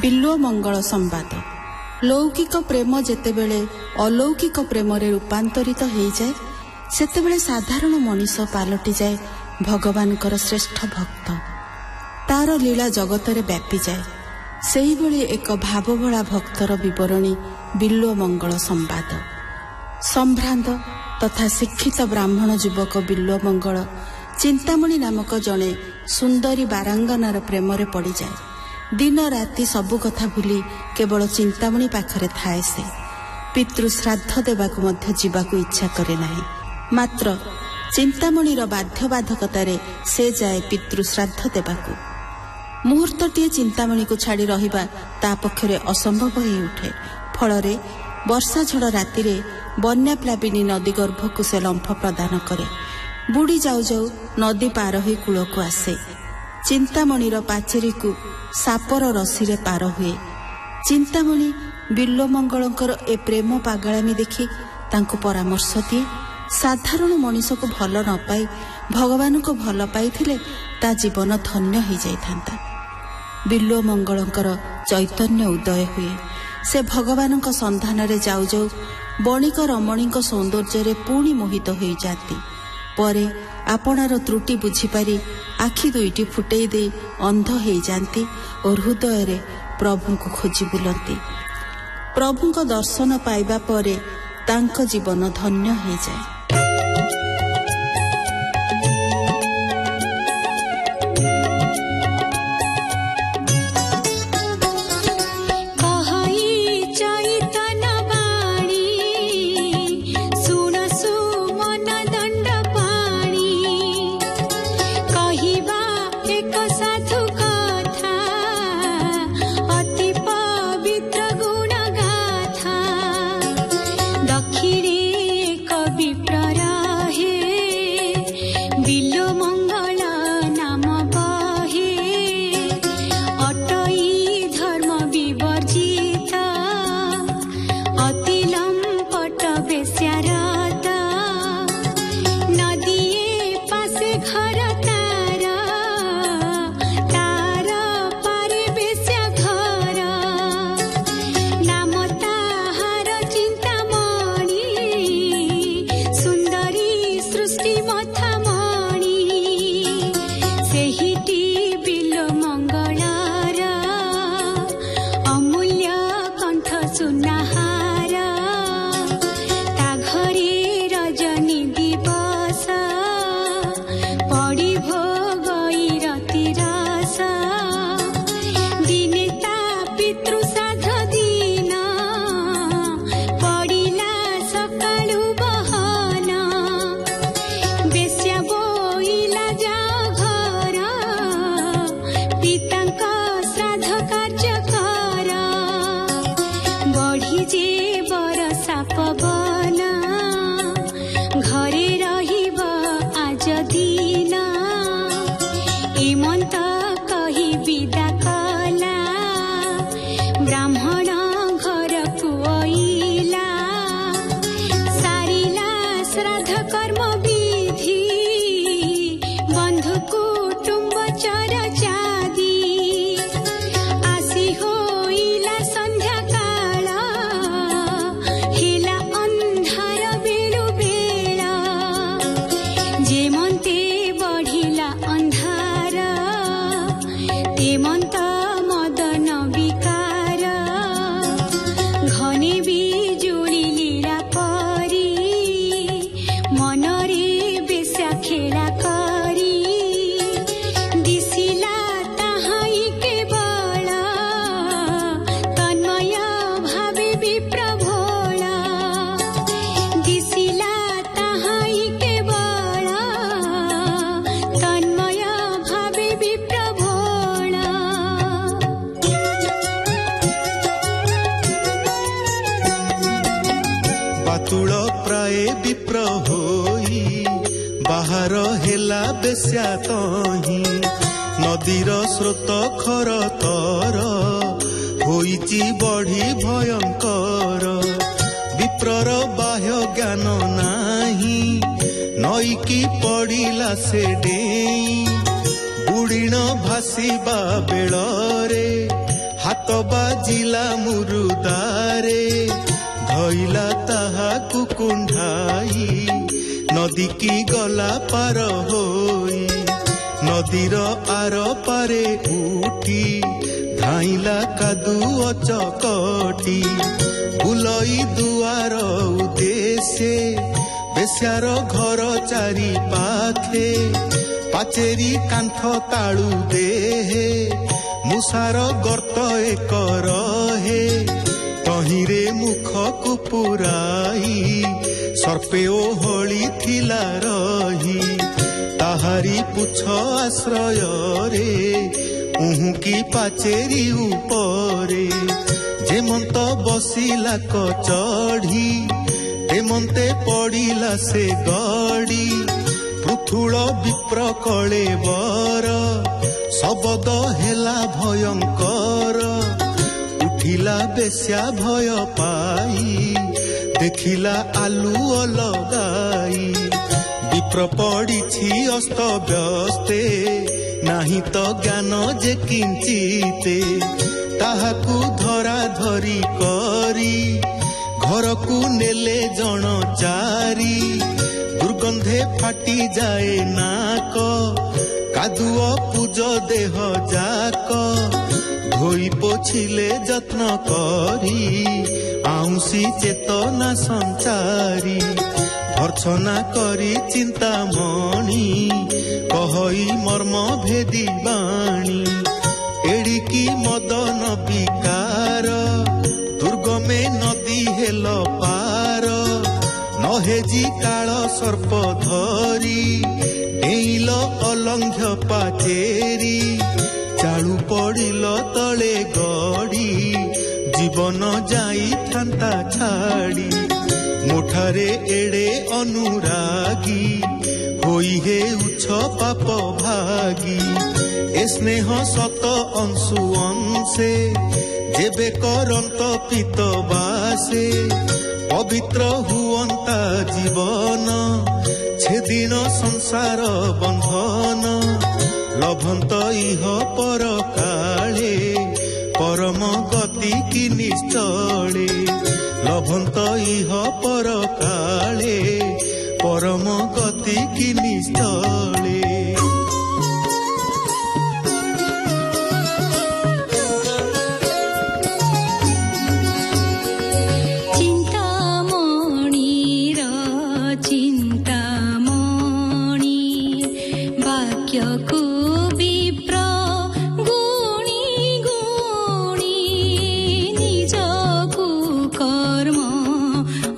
ବିଲ୍ୱ ମଙ୍ଗଳ ସମ୍ବାଦ। ଲୌକିକ ପ୍ରେମ ଯେତେବେଳେ ଅଲୌକିକ ପ୍ରେମରେ ରୂପାନ୍ତରିତ ହୋଇଯାଏ, ସେତେବେଳେ ସାଧାରଣ ମଣିଷ ପାଲଟିଯାଏ ଭଗବାନଙ୍କର ଶ୍ରେଷ୍ଠ ଭକ୍ତ। ତାର ଲୀଳା ଜଗତରେ ବ୍ୟାପିଯାଏ। ସେହିଭଳି ଏକ ଭାବଭୋଳା ଭକ୍ତର ବିବରଣୀ ବିଲ୍ୱ ମଙ୍ଗଳ ସମ୍ବାଦ। ସମ୍ଭ୍ରାନ୍ତ ତଥା ଶିକ୍ଷିତ ବ୍ରାହ୍ମଣ ଯୁବକ ବିଲ୍ୱ ମଙ୍ଗଳ ଚିନ୍ତାମଣି ନାମକ ଜଣେ ସୁନ୍ଦରୀ ବାରାଙ୍ଗନାର ପ୍ରେମରେ ପଡ଼ିଯାଏ। ଦିନ ରାତି ସବୁ କଥା ଭୁଲି କେବଳ ଚିନ୍ତାମଣି ପାଖରେ ଥାଏ। ସେ ପିତୃ ଶ୍ରାଦ୍ଧ ଦେବାକୁ ମଧ୍ୟ ଯିବାକୁ ଇଚ୍ଛା କରେ ନାହିଁ। ମାତ୍ର ଚିନ୍ତାମଣିର ବାଧ୍ୟବାଧକତାରେ ସେ ଯାଏ ପିତୃ ଶ୍ରାଦ୍ଧ ଦେବାକୁ। ମୁହୂର୍ତ୍ତଟିଏ ଚିନ୍ତାମଣିକୁ ଛାଡ଼ି ରହିବା ତା ପକ୍ଷରେ ଅସମ୍ଭବ ହୋଇ ଉଠେ। ଫଳରେ ବର୍ଷା ଝଡ଼ ରାତିରେ ବନ୍ୟାପ୍ଲାବିନୀ ନଦୀ ଗର୍ଭକୁ ସେ ଲମ୍ଫ ପ୍ରଦାନ କରେ। ବୁଡ଼ି ଯାଉ ଯାଉ ନଦୀ ପାର ହୋଇ କୂଳକୁ ଆସେ। ଚିନ୍ତାମଣିର ପାଚେରୀକୁ ସାପର ରସିରେ ପାର ହୁଏ। ଚିନ୍ତାମଣି ବିଲ୍ୱ ମଙ୍ଗଳଙ୍କର ଏ ପ୍ରେମ ପାଗଳାମୀ ଦେଖି ତାଙ୍କୁ ପରାମର୍ଶ ଦିଏ। ସାଧାରଣ ମଣିଷକୁ ଭଲ ନ ପାଇ ଭଗବାନଙ୍କୁ ଭଲ ପାଇଥିଲେ ତା ଜୀବନ ଧନ୍ୟ ହୋଇଯାଇଥାନ୍ତା। ବିଲ୍ୱ ମଙ୍ଗଳଙ୍କର ଚୈତନ୍ୟ ଉଦୟ ହୁଏ। ସେ ଭଗବାନଙ୍କ ସନ୍ଧାନରେ ଯାଉ ଯାଉ ବଣିକ ରମଣୀଙ୍କ ସୌନ୍ଦର୍ଯ୍ୟରେ ପୁଣି ମୋହିତ ହୋଇଯାଆନ୍ତି। ପରେ ଆପଣାର ତ୍ରୁଟି ବୁଝିପାରି ଆଖି ଦୁଇଟି ଫୁଟେଇ ଦେଇ ଅନ୍ଧ ହୋଇଯାଆନ୍ତି ଓ ହୃଦୟରେ ପ୍ରଭୁଙ୍କୁ ଖୋଜି ବୁଲନ୍ତି। ପ୍ରଭୁଙ୍କ ଦର୍ଶନ ପାଇବା ପରେ ତାଙ୍କ ଜୀବନ ଧନ୍ୟ ହୋଇଯାଏ। ତୁଳ ପ୍ରାୟ ବିପ୍ର ହୋଇ ବାହାର ହେଲା ବେଶ୍ୟା ତହିଁ ନଦୀର ସ୍ରୋତ ଖର ତର ହୋଇଛି ବଢି ଭୟଙ୍କର ବିପ୍ରର ବାହ୍ୟ ଜ୍ଞାନ ନାହିଁ ନଈକି ପଡ଼ିଲା ସେ ଡେଇଁ ବୁଡ଼ିଣ ଭାସିବା ବେଳରେ ହାତ ହାତ ବାଜିଲା ମୁରୁଦାରେ ଧଇଲା ତାହାକୁ କୁଣ୍ଢାଇ ନଦୀକି ଗଲା ପାର ହୋଇ ନଦୀର ଆର ପାରେ ଉଠି ଧାଇଁଲା କାଦୁଅ ଚକଟି ବୁଲଇ ଦୁଆର ଉଦେଶେ ବେଶ୍ୟାର ଘର ଚାରି ପାଖେ ପାଚେରୀ କାନ୍ଥ ତାଳୁ ଦେହେ ମୁସାର ଗର୍ତ୍ତ ଏକ ରହେ ତହିଁରେ ମୁଖକୁ ପୁରାଇ ସର୍ପେ ଓହଳି ଥିଲା ରହି ତାହାରି ପୁଛ ଆଶ୍ରୟରେ ଉହୁକି ପାଚେରୀ ଉପରେ ଯେମନ୍ତ ବସିଲା କଚଢି ହେମନ୍ତେ ପଡ଼ିଲା ସେ ଗଡ଼ି ପୃଥୁଳ ବିପ୍ର କଳେବର ଶବଦ ହେଲା ଭୟଙ୍କର ଉଠିଲା ବେଶ୍ୟା ଭୟ ପାଇ ଦେଖିଲା ଆଲୁଅ ଲଗାଇ ବିପ୍ର ପଡ଼ିଛି ଅସ୍ତବ୍ୟସ୍ତେ ନାହିଁ ତ ଜ୍ଞାନ ଯେ କିଞ୍ଚିତେ ତାହାକୁ ଧରା ଧରି କରି ଘରକୁ ନେଲେ ଜଣ ଚାରି ଦୁର୍ଗନ୍ଧେ ଫାଟି ଯାଏ ନାକ କାଦୁଅ ପୂଜ ଦେହ ଯାକ ଧୋଇ ପୋଛିଲେ ଯତ୍ନ କରି ଆଉଁସି ଚେତନା ସଞ୍ଚାରି ଭର୍ଚ୍ଛନା କରି ଚିନ୍ତାମଣି କହଇ ମର୍ମ ଭେଦି ବାଣୀ ଏଡ଼ିକି ମଦନ ବିକାର ଦୁର୍ଗମେ ନଦୀ ହେଲ ପାର ନହେଜି କାଳ ସର୍ପ ଧରି ଡେଇଁଲ ଅଲଙ୍ଘ୍ୟ ପାଚେରୀ ଚାଳୁ ପଡ଼ିଲ ତଳେ ଗଡ଼ି ଜୀବନ ଯାଇଥାନ୍ତା ଛାଡ଼ି ମୋଠାରେ ଏଡ଼େ ଅନୁରାଗୀ ହୋଇ ହେଉଛ ପାପ ଭାଗୀ ଏ ସ୍ନେହ ସତ ଅଂଶୁ ଅଂଶେ ଯେବେ କରନ୍ତ ପିତ ବାସେ ପବିତ୍ର ହୁଅନ୍ତା ଜୀବନ ସେଦିନ ସଂସାର ବନ୍ଧନ ଲଭନ୍ତ ଇହ ପର କାଳେ ପରମ ଗତି କି ନିଶ୍ଚଳେ ଲଭନ୍ତ ଇହ ପର କାଳେ ପରମ ଗତି କି ନିଶ୍ଚଳେ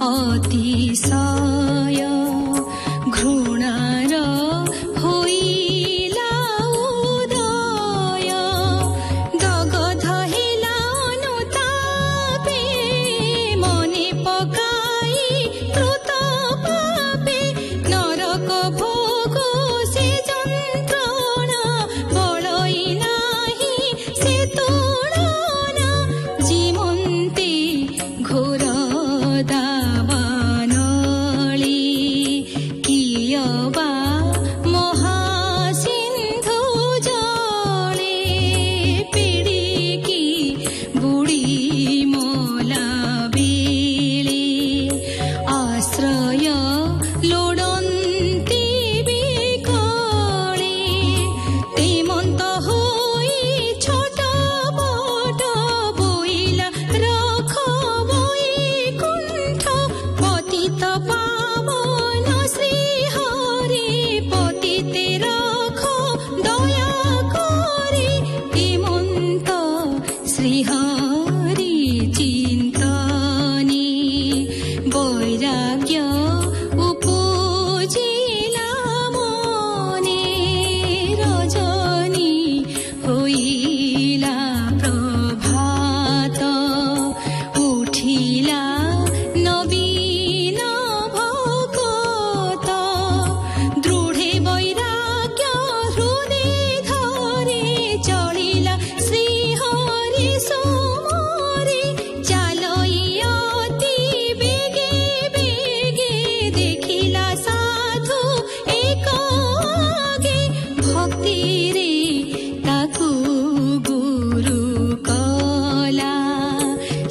ଅତିଶୟ ଘୃଣାର ହୋଇ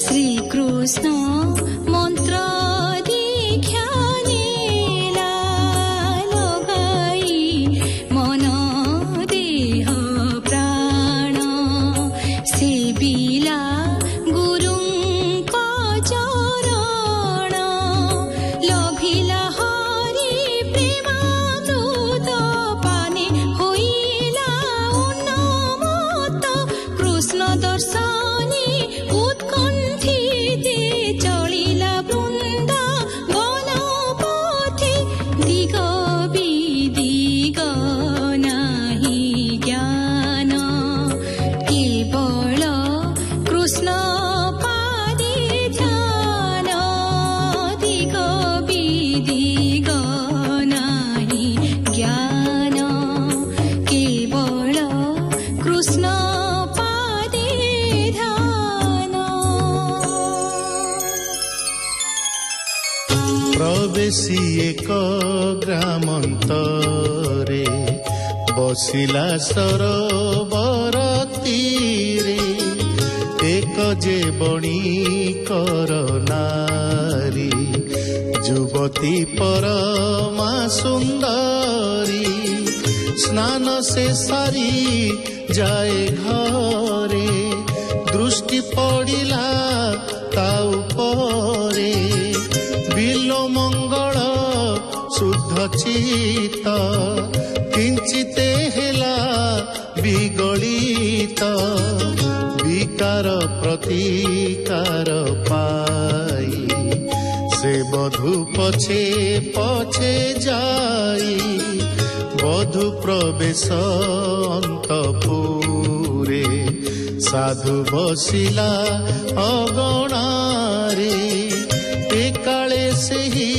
ଶ୍ରୀକୃଷ୍ଣ ମନ୍ତ୍ର ଦୀକ୍ଷା ନେଲା ଲଗାଇ ମନ ଦେହ ପ୍ରାଣ ସେବିଲା ଗୁରୁଙ୍କ ଚରଣ ଲଭିଲା ହରି ପ୍ରେମାମୃତ ପାନେ ହୋଇଲା ଉନ୍ନମତ କୃଷ୍ଣ ଦର୍ଶନେ ଉତ୍କଣ୍ଠିତେ ଚଳିଲା ବୃନ୍ଦାବନ ପଥେ ଦିଗ ବିଦିଗ ନାହିଁ ଜ୍ଞାନ କେବଳ କୃଷ୍ଣ ପାଦେ ଧ୍ୟାନ ଦିଗ ବିଦିଗ ନାହିଁ ଜ୍ଞାନ କେବଳ କୃଷ୍ଣ ପାଦେ ଧ୍ୟାନ। ପ୍ରବେଶୀ ଏକ ଗ୍ରାମାନ୍ତରେ ବସିଲା ସରୋବର ତୀରେ ଏକ ଯେ ବଣିକର ନାରୀ ଯୁବତୀ ପରମା ସୁନ୍ଦରୀ ସ୍ନାନ ସେ ସାରି ଯାଏ ଘରେ ଦୃଷ୍ଟି ପଡ଼ିଲା ତା ଉପରେ ବିଲ ମଙ୍ଗଳ ଶୁଦ୍ଧ ଚିତ କିଞ୍ଚିତେ ହେଲା ବିଗଳିତ ବିକାର ପ୍ରତିକାର ପାଇ ସେ ବଧୂ ପଛେ ପଛେ ଯାଇ ବଧୂ ପ୍ରବେଶ ଅନ୍ତପୁରେ ସାଧୁ ବସିଲା ଅଗଣାରେ ଏକାଳେ ସେହି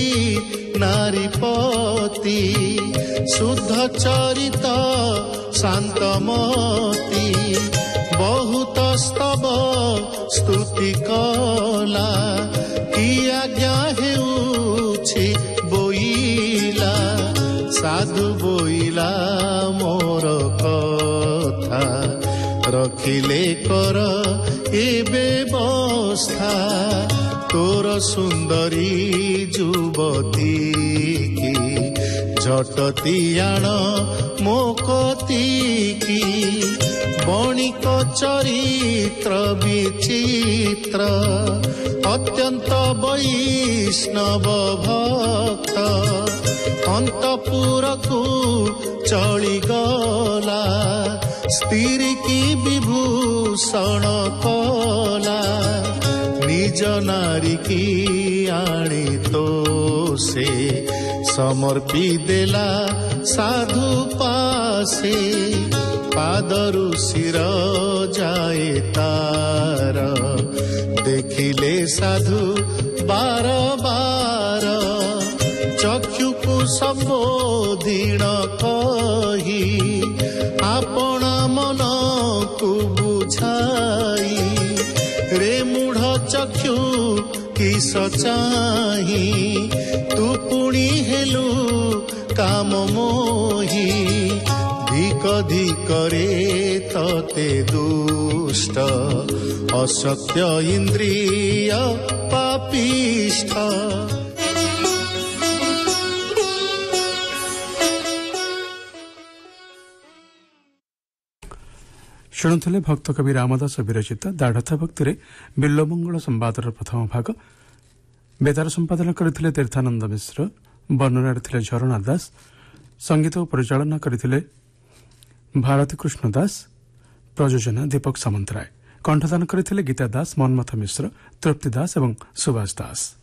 ନାରୀପତି ଶୁଦ୍ଧ ଚରିତ ଶାନ୍ତମତି ବହୁତ ସ୍ତବ ସ୍ତୁତି କଲା କି ଆଜ୍ଞା ହେଉଛି ବୋଇଲା ସାଧୁ ବୋଇଲା ମୋର କଥା ରଖିଲେ କର ଏ ବ୍ୟବସ୍ଥା ତୋର ସୁନ୍ଦରୀ ଯୁବତୀ କି ଝଟତି ଆଣ ମୋ କତିକି ବଣିକ ଚରିତ୍ର ବିଚିତ୍ର ଅତ୍ୟନ୍ତ ବୈଷ୍ଣବ ଭକ୍ତ ଅନ୍ତପୁରକୁ ଚଳିଗଲା ସ୍ତ୍ରୀ କି ବିଭୂଷଣ କଲା ନିଜ ନାରୀ କି ଆଣି ତ ସେ ସମର୍ପି ଦେଲା ସାଧୁ ପାଶେ ପାଦରୁ ଶିର ଯାଏ ତାର ଦେଖିଲେ ସାଧୁ ବାର ବାର ଚକ୍ଷୁକୁ ସମ୍ବୋଧିଣ କହି ଆପଣା ମନକୁ ବୁଝାଇ ରେ ମୂଢ଼ ଚକ୍ଷୁ କିସ ଚାହିଁ ତୁ ପୁଣି ହେଲୁ କାମ ମୋହି ଧିକ ଧିକରେ ତତେ ଦୁଷ୍ଟ ଅସତ୍ୟ ଇନ୍ଦ୍ରିୟ ପାପିଷ୍ଠ। ଶୁଣୁଥିଲେ ଭକ୍ତ କବି ରାମଦାସ ବିରଚିତ ଦାଢ଼ଥା ଭକ୍ତିରେ ବିଲ୍ୱମଙ୍ଗଳ ସମ୍ବାଦର ପ୍ରଥମ ଭାଗ। ବେତାର ସମ୍ପାଦନା କରିଥିଲେ ତୀର୍ଥାନନ୍ଦ ମିଶ୍ର, ବର୍ଣ୍ଣନାରେ ଥିଲେ ଝରଣା ଦାସ, ସଙ୍ଗୀତ ଓ ପରିଚାଳନା କରିଥିଲେ ଭାରତୀ କୃଷ୍ଣ ଦାସ, ପ୍ରଯୋଜନା ଦୀପକ ସାମନ୍ତରାୟ, କଣ୍ଠଦାନ କରିଥିଲେ ଗୀତା ଦାସ, ମନ୍ମଥ ମିଶ୍ର, ତୃପ୍ତି ଦାସ ଏବଂ ସୁଭାଷ ଦାସ।